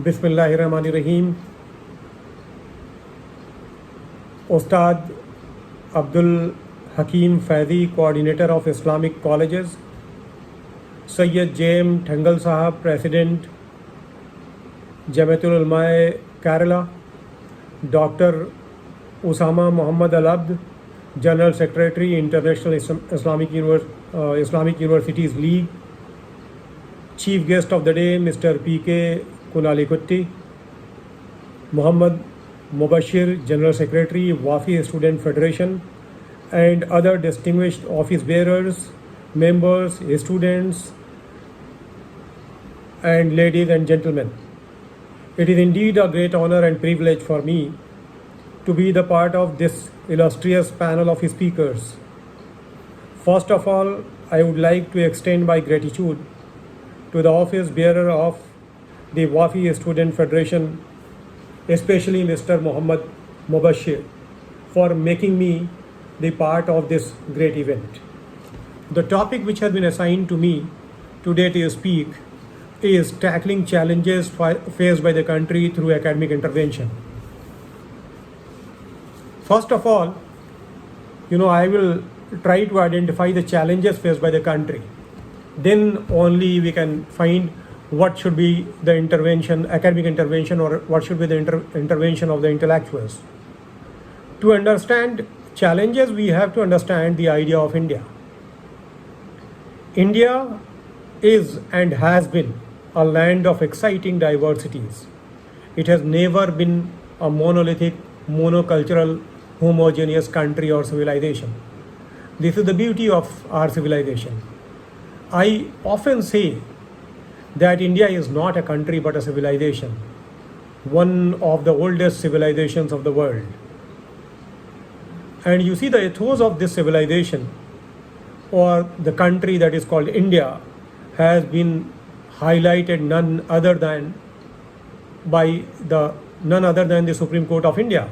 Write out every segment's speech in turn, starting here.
Bismillahirrahmanirrahim. Ustad Abdul Hakim Faizi, Coordinator of Islamic Colleges. Sayyid J.M. Thangal Sahab, President, Jamiatul Ulama Kerala. Dr. Usama Muhammad Al-Abd, General Secretary, International Islamic Universities League. Chief guest of the day, Mr. P.K. Kunalikutti. Muhammad Mubashir, General Secretary, Wafi Student Federation, and other distinguished office bearers, members, students, and ladies and gentlemen. It is indeed a great honor and privilege for me to be the part of this illustrious panel of speakers. First of all, I would like to extend my gratitude to the office bearer of the Wafi Student Federation, especially Mr. Muhammad Mubashir, for making me the part of this great event. The topic which has been assigned to me today to speak is tackling challenges faced by the country through academic intervention. First of all, I will try to identify the challenges faced by the country. Then only we can find what should be the intervention, academic intervention, or what should be the intervention of the intellectuals. To understand challenges, we have to understand the idea of India. India is and has been a land of exciting diversities. It has never been a monolithic, monocultural, homogeneous country or civilization. This is the beauty of our civilization. I often say that India is not a country but a civilization, one of the oldest civilizations of the world. And you see, the ethos of this civilization, or the country that is called India, has been highlighted none other than the Supreme Court of India.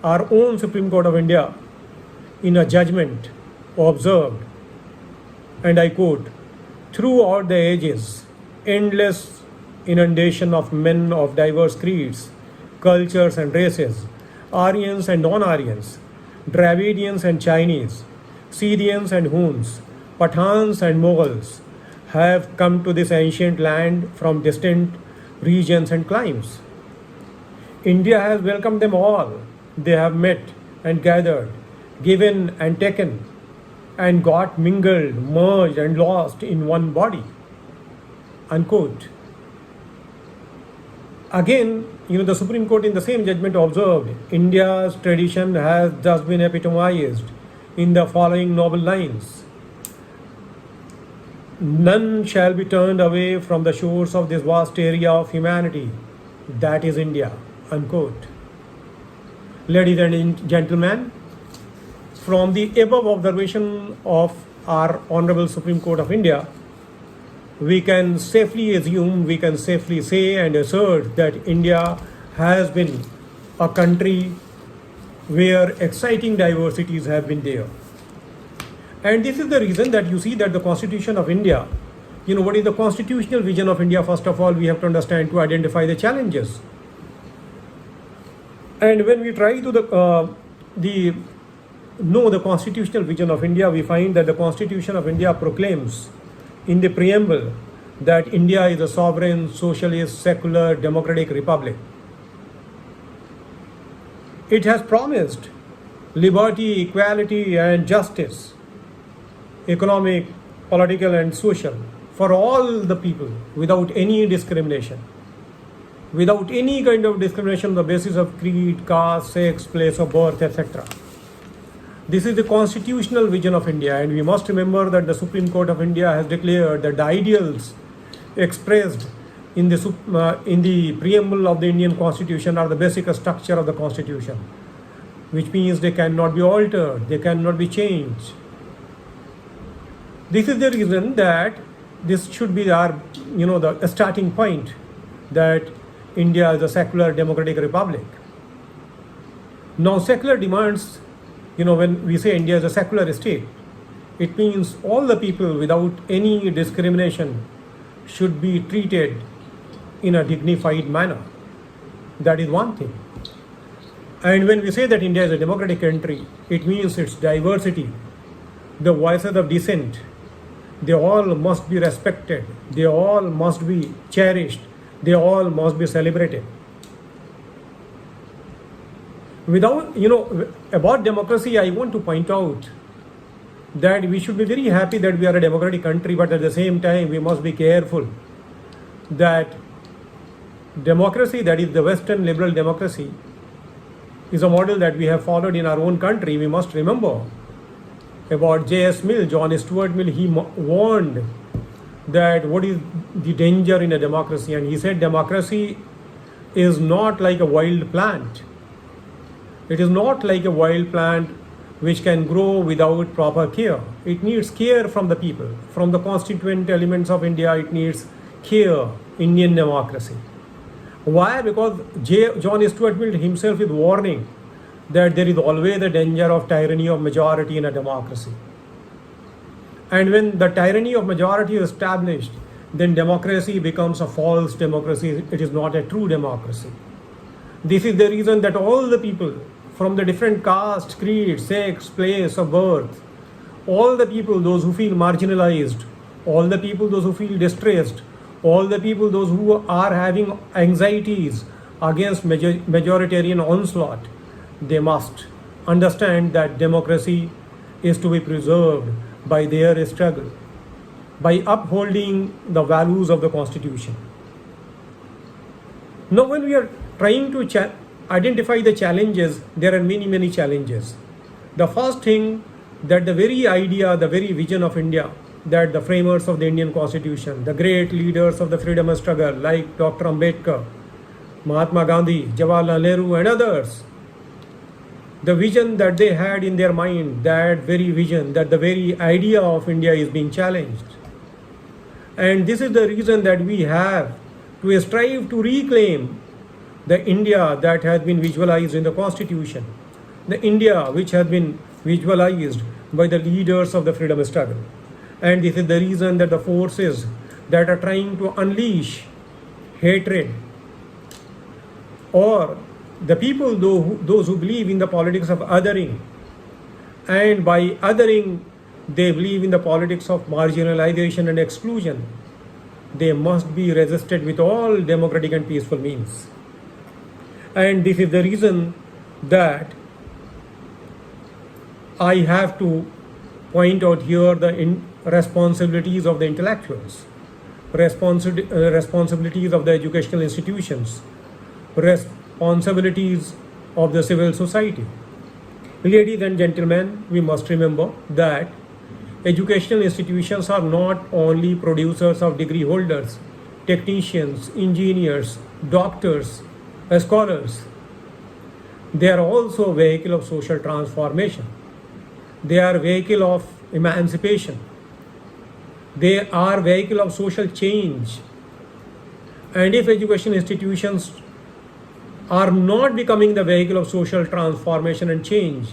Our own Supreme Court of India, in a judgment, observed, and I quote, "Throughout the ages, endless inundation of men of diverse creeds, cultures and races, Aryans and non-Aryans, Dravidians and Chinese, Syrians and Huns, Pathans and Mughals have come to this ancient land from distant regions and climes. India has welcomed them all. They have met and gathered, given and taken, and got mingled, merged and lost in one body." Unquote. Again, the Supreme Court in the same judgment observed, India's tradition has thus been epitomized in the following noble lines: "None shall be turned away from the shores of this vast area of humanity, that is India." Unquote. Ladies and gentlemen, from the above observation of our Honorable Supreme Court of India, we can safely assume, we can safely say and assert that India has been a country where exciting diversities have been there. And this is the reason that you see that the Constitution of India, what is the constitutional vision of India? First of all, we have to understand to identify the challenges. And when we try to know the constitutional vision of India, we find that the Constitution of India proclaims in the preamble that India is a sovereign, socialist, secular, democratic republic. It has promised liberty, equality, and justice, economic, political, and social, for all the people without any discrimination. Without any kind of discrimination on the basis of creed, caste, sex, place of birth, etc. This is the constitutional vision of India, and we must remember that the Supreme Court of India has declared that the ideals expressed in the preamble of the Indian Constitution are the basic structure of the Constitution, which means they cannot be altered, they cannot be changed. This is the reason that this should be our, the starting point, that India is a secular democratic republic. Now, secular demands, when we say India is a secular state, it means all the people without any discrimination should be treated in a dignified manner. That is one thing. And when we say that India is a democratic country, it means its diversity, the voices of dissent, they all must be respected, they all must be cherished, they all must be celebrated. Without, about democracy, I want to point out that we should be very happy that we are a democratic country, but at the same time, we must be careful that democracy, that is the Western liberal democracy, is a model that we have followed in our own country. We must remember about J.S. Mill, John Stuart Mill. He warned that what is the danger in a democracy, and he said democracy is not like a wild plant. It is not like a wild plant which can grow without proper care. It needs care from the people, from the constituent elements of India. It needs care, Indian democracy. Why? Because John Stuart Mill himself is warning that there is always the danger of tyranny of majority in a democracy. And when the tyranny of majority is established, then democracy becomes a false democracy. It is not a true democracy. This is the reason that all the people from the different caste, creed, sex, place of birth, all the people, those who feel marginalized, all the people, those who feel distressed, all the people, those who are having anxieties against majoritarian onslaught, they must understand that democracy is to be preserved by their struggle, by upholding the values of the Constitution. Now, when we are trying to identify the challenges, there are many, many challenges. The first thing, that the very idea, the very vision of India, that the framers of the Indian Constitution, the great leaders of the freedom struggle like Dr. Ambedkar, Mahatma Gandhi, Jawaharlal Nehru and others, the vision that they had in their mind, that very vision, that the very idea of India is being challenged. And this is the reason that we have to strive to reclaim the India that has been visualized in the Constitution, the India which has been visualized by the leaders of the freedom struggle. And this is the reason that the forces that are trying to unleash hatred, or the people those who believe in the politics of othering, and by othering they believe in the politics of marginalization and exclusion, they must be resisted with all democratic and peaceful means. And this is the reason that I have to point out here the responsibilities of the intellectuals, responsibilities of the educational institutions, responsibilities of the civil society. Ladies and gentlemen, we must remember that educational institutions are not only producers of degree holders, technicians, engineers, doctors, scholars. They are also a vehicle of social transformation. They are a vehicle of emancipation. They are a vehicle of social change. And if education institutions are not becoming the vehicle of social transformation and change,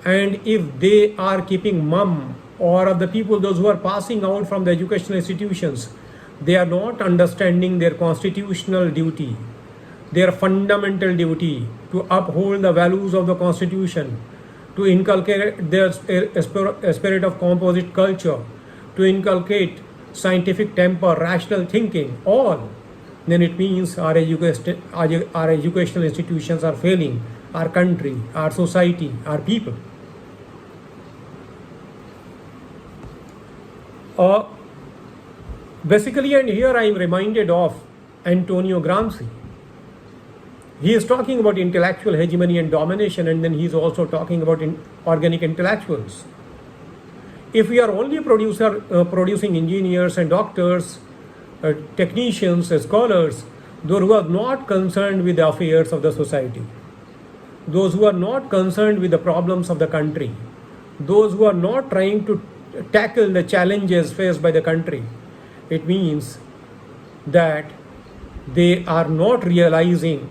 and if they are keeping mum, or of the people, those who are passing out from the educational institutions, they are not understanding their constitutional duty, their fundamental duty to uphold the values of the Constitution, to inculcate their spirit of composite culture, to inculcate scientific temper, rational thinking, all, then it means our educational institutions are failing our country, our society, our people. Basically, and here I am reminded of Antonio Gramsci. He is talking about intellectual hegemony and domination, and then he is also talking about organic intellectuals. If we are only producing engineers and doctors, technicians, scholars, those who are not concerned with the affairs of the society, those who are not concerned with the problems of the country, those who are not trying to tackle the challenges faced by the country, it means that they are not realizing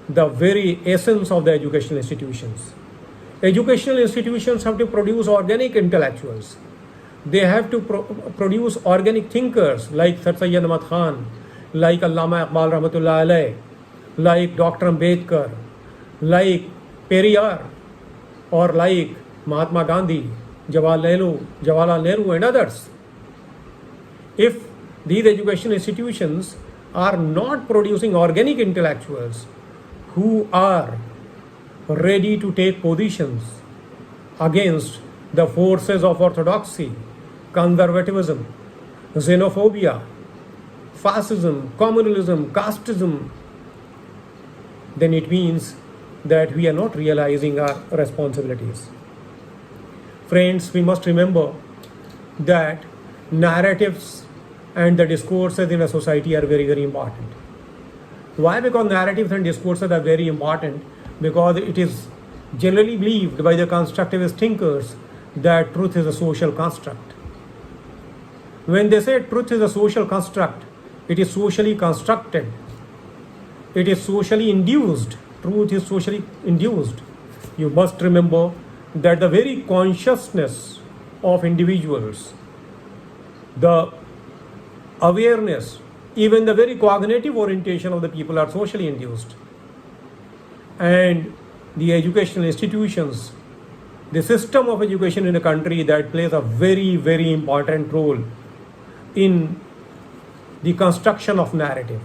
the very essence of the educational institutions. Educational institutions have to produce organic intellectuals. They have to produce organic thinkers like Sir Syed Ahmad Khan, like Allama Iqbal Rahmatullah Alayh, like Dr. Ambedkar, like Periyar, or like Mahatma Gandhi, Jawaharlal Nehru and others. If these education institutions are not producing organic intellectuals who are ready to take positions against the forces of orthodoxy, conservatism, xenophobia, fascism, communalism, casteism, then it means that we are not realizing our responsibilities. Friends, we must remember that narratives and the discourses in a society are very, very important. Why? Because narratives and discourses are very important because it is generally believed by the constructivist thinkers that truth is a social construct. When they say truth is a social construct, it is socially constructed. It is socially induced. Truth is socially induced. You must remember that the very consciousness of individuals, the awareness, even the very cognitive orientation of the people are socially induced. And the educational institutions, the system of education in a country that plays a very, very important role in the construction of narrative,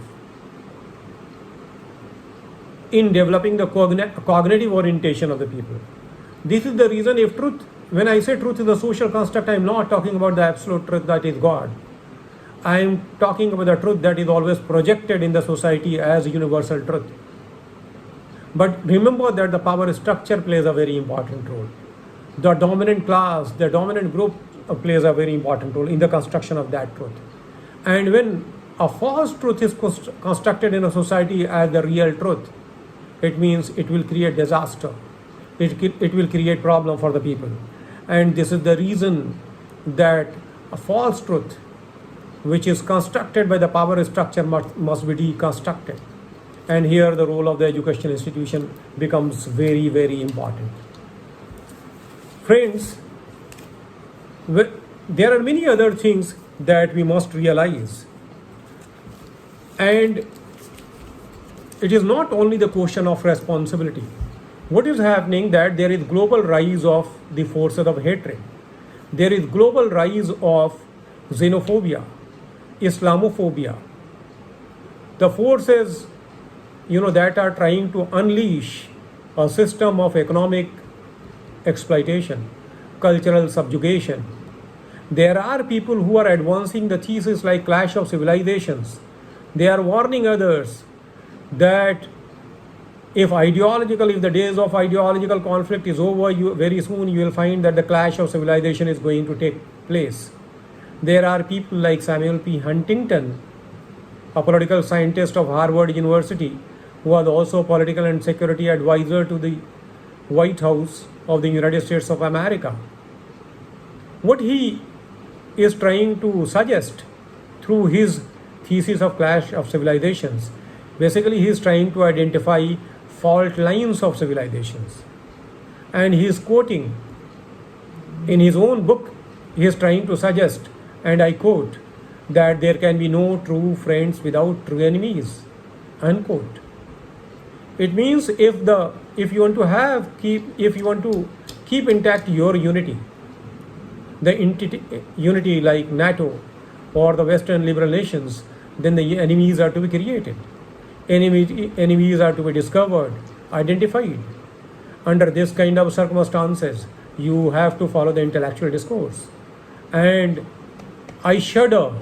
in developing the cognitive orientation of the people. This is the reason if truth, when I say truth is a social construct, I am not talking about the absolute truth that is God. I am talking about the truth that is always projected in the society as universal truth. But remember that the power structure plays a very important role. The dominant class, the dominant group plays a very important role in the construction of that truth. And when a false truth is constructed in a society as the real truth, it means it will create disaster. It will create problem for the people. And this is the reason that a false truth which is constructed by the power structure must be deconstructed. And here the role of the educational institution becomes very, very important. Friends, there are many other things that we must realize. And it is not only the question of responsibility. What is happening that there is global rise of the forces of hatred. There is global rise of xenophobia, Islamophobia. The forces, that are trying to unleash a system of economic exploitation, cultural subjugation. There are people who are advancing the thesis like clash of civilizations. They are warning others that if the days of ideological conflict is over, very soon you will find that the clash of civilization is going to take place. There are people like Samuel P. Huntington, a political scientist of Harvard University, who was also political and security advisor to the White House of the United States of America. What he is trying to suggest through his thesis of clash of civilizations, basically he is trying to identify fault lines of civilizations. And he is quoting in his own book, he is trying to suggest, and I quote, that there can be no true friends without true enemies, unquote. It means if you want to keep intact your unity, unity like NATO or the Western liberal nations, then the enemies are to be created. Enemies are to be discovered, identified. Under this kind of circumstances, you have to follow the intellectual discourse. And I shudder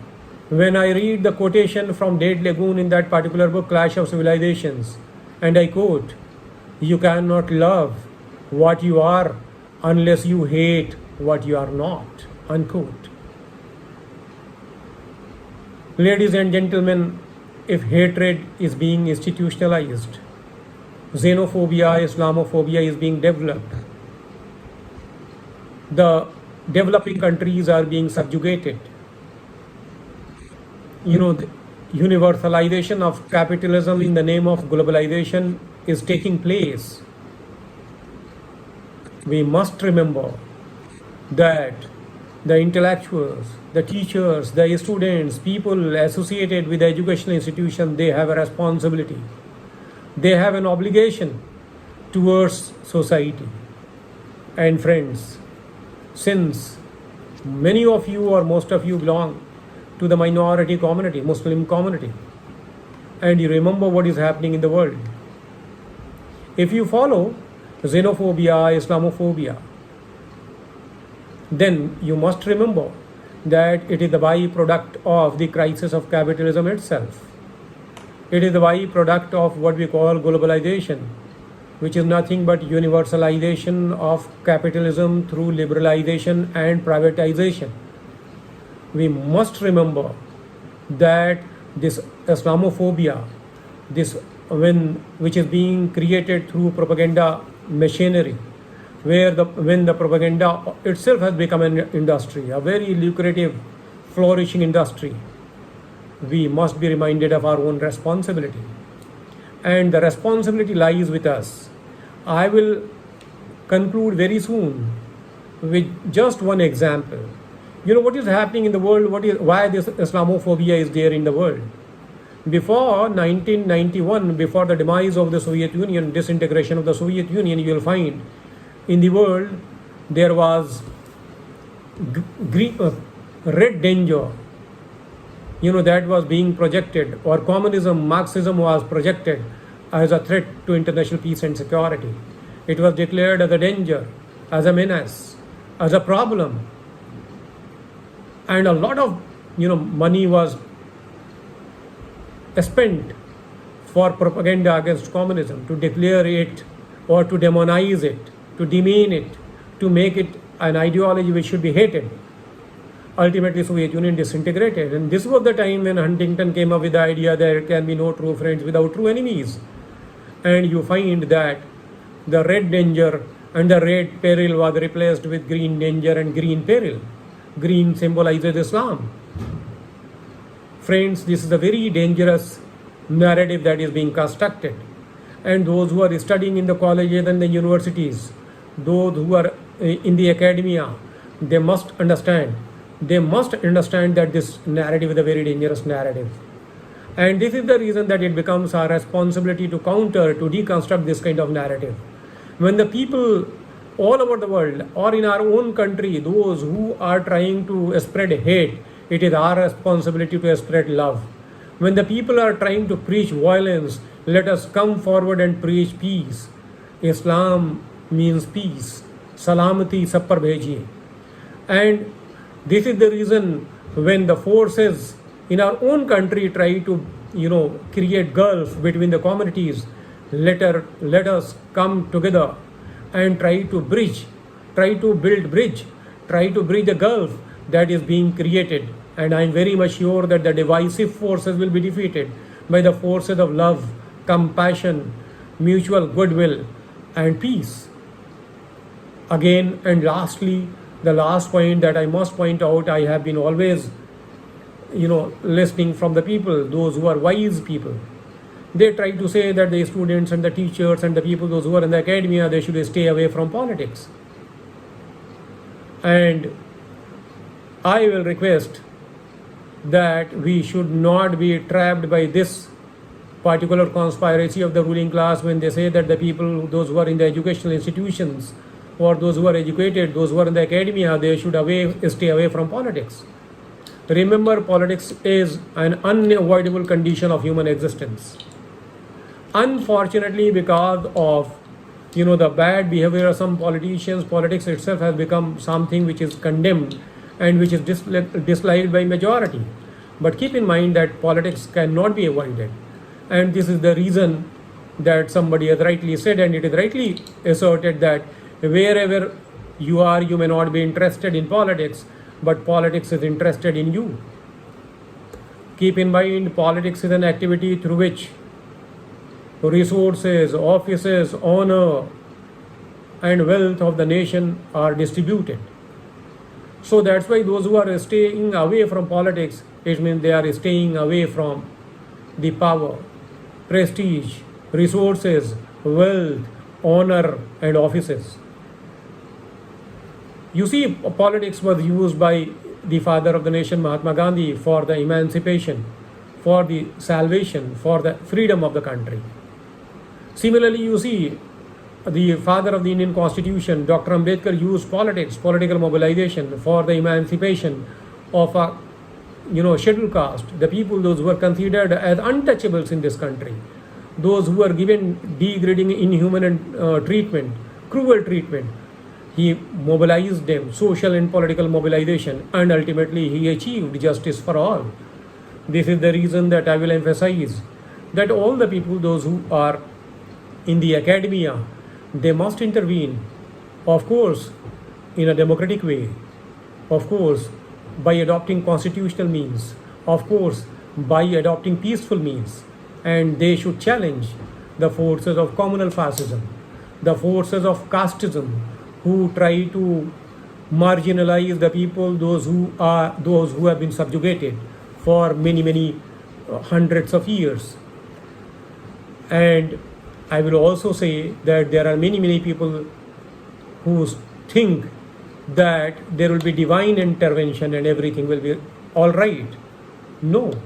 when I read the quotation from Dade Lagoon in that particular book, Clash of Civilizations, and I quote, "You cannot love what you are unless you hate what you are not," unquote. Ladies and gentlemen, if hatred is being institutionalized, xenophobia, Islamophobia is being developed, the developing countries are being subjugated, the universalization of capitalism in the name of globalization is taking place. We must remember that the intellectuals, the teachers, the students, people associated with the educational institution, they have a responsibility. They have an obligation towards society. And friends, since many of you or most of you belong to the minority community, Muslim community, and you remember what is happening in the world, if you follow xenophobia, Islamophobia, then you must remember that it is the byproduct of the crisis of capitalism itself. It is the byproduct of what we call globalization, which is nothing but universalization of capitalism through liberalization and privatization. We must remember that this Islamophobia, which is being created through propaganda machinery, when the propaganda itself has become an industry, a very lucrative, flourishing industry, we must be reminded of our own responsibility. And the responsibility lies with us. I will conclude very soon with just one example. You know what is happening in the world, why this Islamophobia is there in the world. Before 1991, before the demise of the Soviet Union, disintegration of the Soviet Union, you will find in the world there was red danger, that was being projected, or communism, Marxism was projected as a threat to international peace and security. It was declared as a danger, as a menace, as a problem. And a lot of money was spent for propaganda against communism, to declare it or to demonize it, to demean it, to make it an ideology which should be hated. Ultimately, Soviet Union disintegrated, and this was the time when Huntington came up with the idea that there can be no true friends without true enemies. And you find that the red danger and the red peril was replaced with green danger and green peril. Green symbolizes Islam. Friends, this is a very dangerous narrative that is being constructed. And those who are studying in the colleges and the universities, those who are in the academia, they must understand that this narrative is a very dangerous narrative. And this is the reason that it becomes our responsibility to counter, to deconstruct this kind of narrative. When the people all over the world or in our own country, those who are trying to spread hate, it is our responsibility to spread love. When the people are trying to preach violence, let us come forward and preach peace. Islam means peace. Salamati sab par bhejiye. And this is the reason when the forces in our own country try to, create gulf between the communities, let us come together and try to bridge, try to build bridge, try to bridge the gulf that is being created. And I am very much sure that the divisive forces will be defeated by the forces of love, compassion, mutual goodwill, and peace. Again and lastly, the last point that I must point out, I have been always, listening from the people, those who are wise people. They try to say that the students and the teachers and the people, those who are in the academia, they should stay away from politics. And I will request that we should not be trapped by this particular conspiracy of the ruling class when they say that the people, those who are in the educational institutions, or those who are educated, those who are in the academia, they should stay away from politics. Remember, politics is an unavoidable condition of human existence. Unfortunately, because of the bad behavior of some politicians, politics itself has become something which is condemned and which is disliked by majority. But keep in mind that politics cannot be avoided. And this is the reason that somebody has rightly said, and it is rightly asserted, that wherever you are, you may not be interested in politics, but politics is interested in you. Keep in mind, politics is an activity through which resources, offices, honor, and wealth of the nation are distributed. So that's why those who are staying away from politics, it means they are staying away from the power, prestige, resources, wealth, honor, and offices. You see, politics was used by the father of the nation, Mahatma Gandhi, for the emancipation, for the salvation, for the freedom of the country. Similarly, you see, the father of the Indian Constitution, Dr. Ambedkar, used politics, political mobilization for the emancipation of a scheduled caste, the people, those who were considered as untouchables in this country, those who were given degrading, inhuman treatment, cruel treatment. He mobilized them, social and political mobilization, and ultimately he achieved justice for all. This is the reason that I will emphasize that all the people, those who are in the academia, they must intervene, of course, in a democratic way, of course, by adopting constitutional means, of course, by adopting peaceful means, and they should challenge the forces of communal fascism, the forces of casteism, who try to marginalize the people, those who have been subjugated for many hundreds of years. And I will also say that there are many people who think that there will be divine intervention and everything will be all right. No.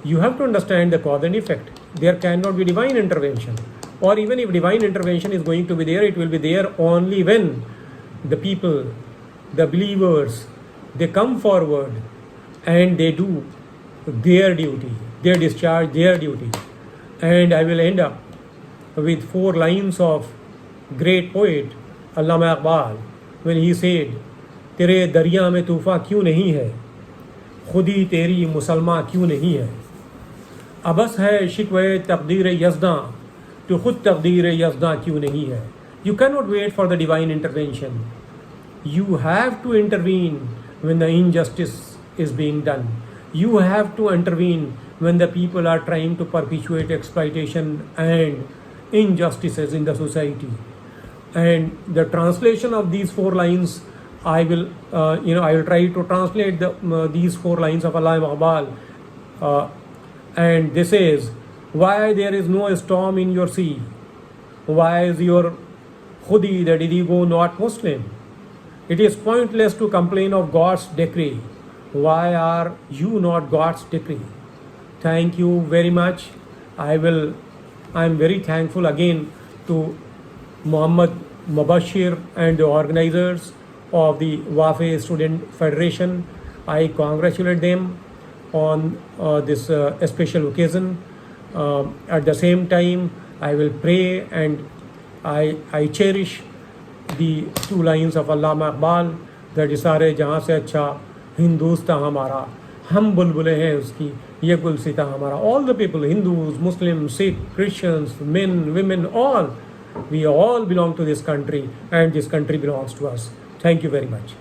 You have to understand the cause and effect. There cannot be divine intervention. Or even if divine intervention is going to be there, it will be there only when the people, the believers, they come forward and they do their duty, they discharge their duty. And I will end up with 4 lines of great poet Allama Iqbal when he said, तेरे दरिया में तूफ़ा क्यों नहीं है, खुदी तेरी मुसलमा क्यों नहीं है, अबस है शिकवे तकदीर यज़दा, तो खुद तकदीर यज़दा क्यों नहीं है. You cannot wait for the divine intervention. You have to intervene when the injustice is being done. You have to intervene when the people are trying to perpetuate exploitation and injustices in the society. And the translation of these 4 lines, I will try to translate these 4 lines of Allama Iqbal. And this is, why there is no storm in your sea? Why is your khudi, that is ego, not Muslim? It is pointless to complain of God's decree. Why are you not God's decree? Thank you very much. I am very thankful again to Muhammad Mubashir and the organizers of the Wafe Student Federation. I congratulate them on this special occasion. At the same time, I will pray and I cherish the 2 lines of Allama Iqbal, that is सारे जहाँ से अच्छा हिंदुस्तान हमारा, हम बुलबुलें हैं उसकी, ये गुलसिता हमारा. All the people, Hindus, Muslims, Sikh, Christians, men, women, all, we all belong to this country and this country belongs to us. Thank you very much.